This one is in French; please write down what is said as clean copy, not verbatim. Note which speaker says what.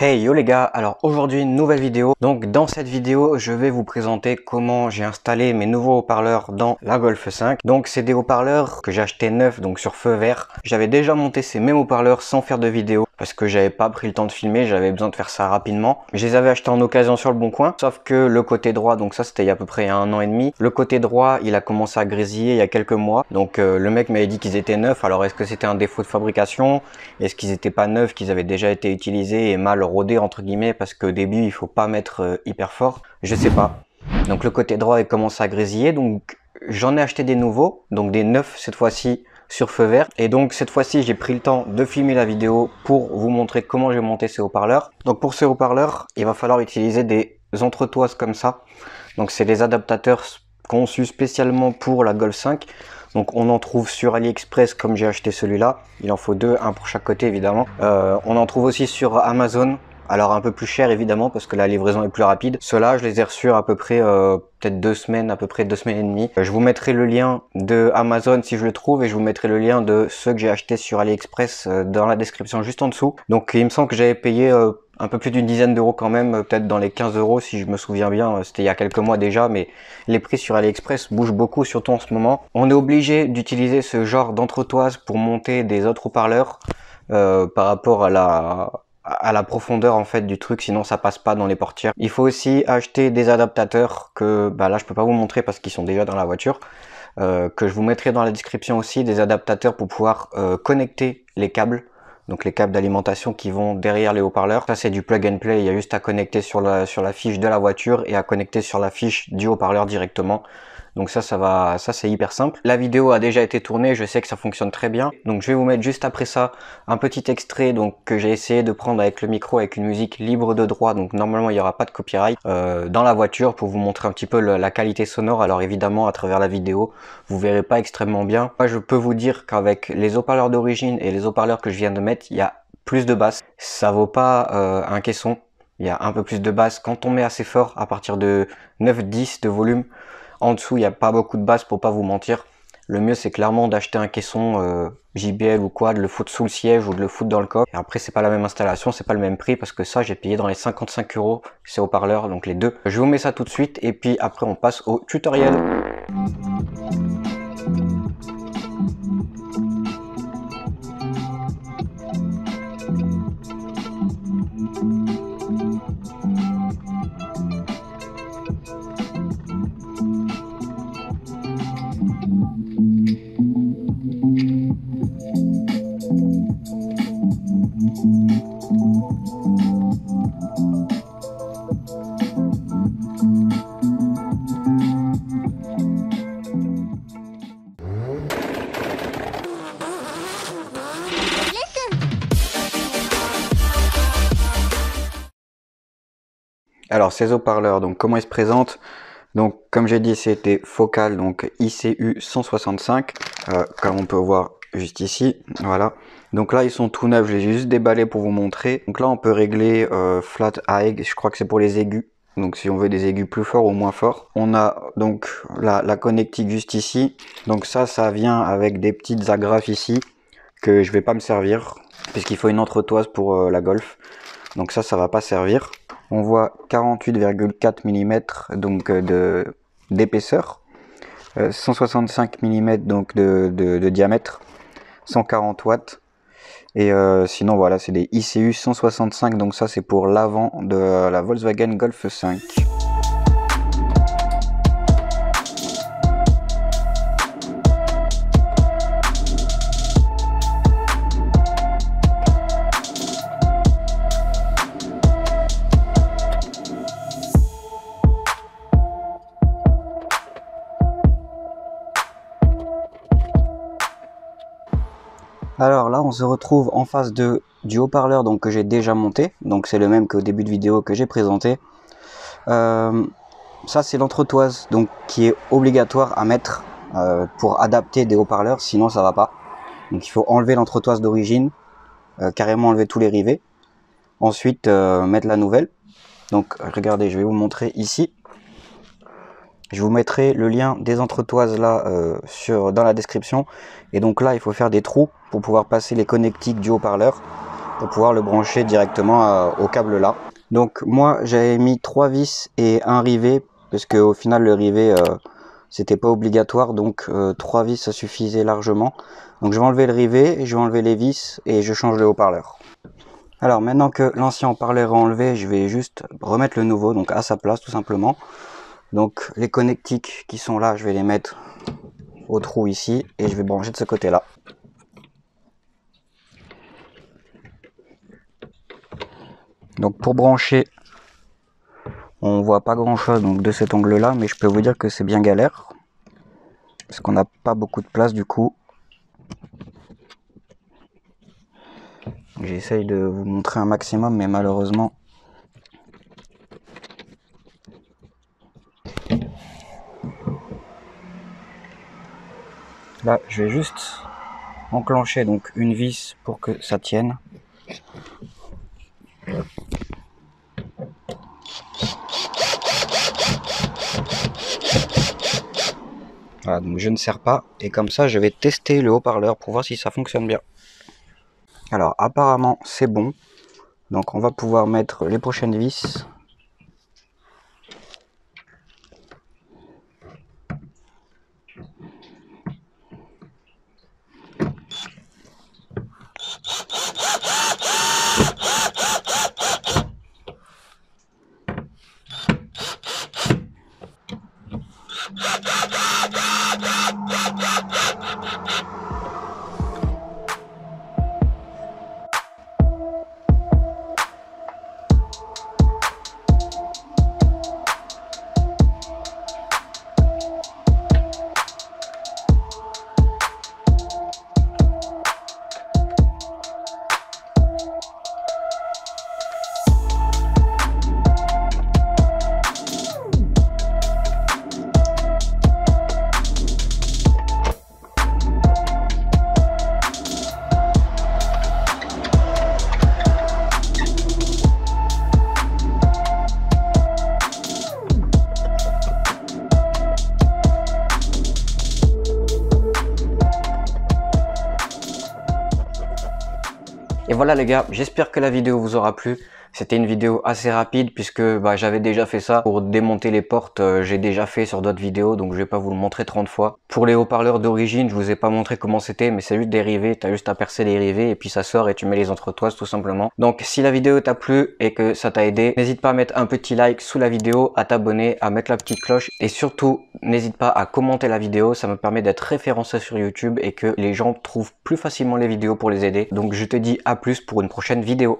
Speaker 1: Hey yo les gars, alors aujourd'hui une nouvelle vidéo. Donc dans cette vidéo je vais vous présenter comment j'ai installé mes nouveaux haut-parleurs dans la Golf 5. Donc c'est des haut-parleurs que j'ai acheté neufs, donc sur feu vert. J'avais déjà monté ces mêmes haut-parleurs sans faire de vidéo parce que j'avais pas pris le temps de filmer, j'avais besoin de faire ça rapidement. Je les avais achetés en occasion sur le bon coin, sauf que le côté droit, donc ça c'était il y a à peu près 1 an et demi, le côté droit il a commencé à grésiller il y a quelques mois. Donc le mec m'avait dit qu'ils étaient neufs. Alors est-ce que c'était un défaut de fabrication? Est-ce qu'ils étaient pas neufs, qu'ils avaient déjà été utilisés et mal rodés entre guillemets, parce qu'au début il faut pas mettre hyper fort, je sais pas. Donc le côté droit il commence à grésiller, donc j'en ai acheté des nouveaux, donc des neufs cette fois-ci sur feu vert. Et donc cette fois-ci j'ai pris le temps de filmer la vidéo pour vous montrer comment j'ai monté ces haut-parleurs. Donc pour ces haut-parleurs il va falloir utiliser des entretoises comme ça. Donc c'est des adaptateurs conçus spécialement pour la Golf 5. Donc on en trouve sur AliExpress comme j'ai acheté celui-là. Il en faut deux, un pour chaque côté évidemment. On en trouve aussi sur Amazon. Alors un peu plus cher évidemment parce que la livraison est plus rapide. Ceux-là je les ai reçus à peu près peut-être 2 semaines, à peu près 2 semaines et demie. Je vous mettrai le lien de Amazon si je le trouve et je vous mettrai le lien de ceux que j'ai achetés sur AliExpress dans la description juste en dessous. Donc il me semble que j'avais payé un peu plus d'une dizaine d'euros quand même, peut-être dans les 15 euros si je me souviens bien. C'était il y a quelques mois déjà, mais les prix sur AliExpress bougent beaucoup, surtout en ce moment. On est obligé d'utiliser ce genre d'entretoise pour monter des autres haut-parleurs par rapport à la profondeur en fait du truc, sinon ça passe pas dans les portières. Il faut aussi acheter des adaptateurs que là je peux pas vous montrer parce qu'ils sont déjà dans la voiture, que je vous mettrai dans la description aussi, des adaptateurs pour pouvoir connecter les câbles. Donc les câbles d'alimentation qui vont derrière les haut-parleurs. Ça c'est du plug and play, il y a juste à connecter sur la fiche de la voiture et à connecter sur la fiche du haut-parleur directement. Donc ça c'est hyper simple. La vidéo a déjà été tournée, je sais que ça fonctionne très bien. Donc je vais vous mettre juste après ça un petit extrait donc que j'ai essayé de prendre avec le micro, avec une musique libre de droit. Donc normalement il n'y aura pas de copyright dans la voiture pour vous montrer un petit peu la qualité sonore. Alors évidemment à travers la vidéo vous verrez pas extrêmement bien. Moi je peux vous dire qu'avec les haut-parleurs d'origine et les haut-parleurs que je viens de mettre, il y a plus de basse. Ça vaut pas un caisson. Il y a un peu plus de basse quand on met assez fort à partir de 9-10 de volume. En dessous, il n'y a pas beaucoup de basse pour pas vous mentir. Le mieux, c'est clairement d'acheter un caisson JBL ou quoi, de le foutre sous le siège ou de le foutre dans le coffre. Et après, c'est pas la même installation, c'est pas le même prix parce que ça, j'ai payé dans les 55 euros ces haut-parleurs, donc les deux. Je vous mets ça tout de suite et puis après, on passe au tutoriel. Alors ces haut-parleurs, donc comment ils se présentent? Donc comme j'ai dit, c'était focal, donc ICU 165, comme on peut voir juste ici, voilà. Donc là ils sont tout neufs, je les ai juste déballés pour vous montrer. Donc là on peut régler flat high, je crois que c'est pour les aigus. Donc si on veut des aigus plus forts ou moins forts. On a donc la connectique juste ici. Donc ça vient avec des petites agrafes ici que je vais pas me servir puisqu'il faut une entretoise pour la Golf. Donc ça va pas servir. On voit 48,4 mm donc d'épaisseur, 165 mm donc de diamètre, 140 watts. Et sinon voilà, c'est des ICU 165, donc ça c'est pour l'avant de la Volkswagen Golf 5. Alors là on se retrouve en face du haut-parleur donc que j'ai déjà monté, donc c'est le même qu'au début de vidéo que j'ai présenté. Ça c'est l'entretoise donc qui est obligatoire à mettre pour adapter des haut-parleurs, sinon ça va pas. Donc il faut enlever l'entretoise d'origine, carrément enlever tous les rivets, ensuite mettre la nouvelle. Donc regardez, je vais vous montrer ici. Je vous mettrai le lien des entretoises là dans la description. Et donc là, il faut faire des trous pour pouvoir passer les connectiques du haut-parleur. pour pouvoir le brancher directement au câble là. Donc moi j'avais mis 3 vis et un rivet parce que au final le rivet c'était pas obligatoire, donc 3 vis ça suffisait largement. Donc je vais enlever le rivet, je vais enlever les vis et je change le haut-parleur. Alors maintenant que l'ancien haut-parleur est enlevé, je vais juste remettre le nouveau, donc à sa place tout simplement. Donc les connectiques qui sont là, je vais les mettre au trou ici et je vais brancher de ce côté là. Donc pour brancher, on voit pas grand chose donc de cet angle là, mais je peux vous dire que c'est bien galère parce qu'on n'a pas beaucoup de place du coup. J'essaye de vous montrer un maximum, mais malheureusement là je vais juste enclencher donc une vis pour que ça tienne. Voilà, donc je ne serre pas et comme ça je vais tester le haut-parleur pour voir si ça fonctionne bien. Alors apparemment c'est bon, donc on va pouvoir mettre les prochaines vis. Et voilà les gars, j'espère que la vidéo vous aura plu. C'était une vidéo assez rapide puisque j'avais déjà fait ça. Pour démonter les portes, j'ai déjà fait sur d'autres vidéos, donc je vais pas vous le montrer 30 fois. Pour les haut-parleurs d'origine, je vous ai pas montré comment c'était, mais c'est juste des rivets. T'as juste à percer les rivets et puis ça sort et tu mets les entretoises tout simplement. Donc si la vidéo t'a plu et que ça t'a aidé, n'hésite pas à mettre un petit like sous la vidéo, à t'abonner, à mettre la petite cloche et surtout n'hésite pas à commenter la vidéo. Ça me permet d'être référencé sur YouTube et que les gens trouvent plus facilement les vidéos pour les aider. Donc je te dis à plus pour une prochaine vidéo.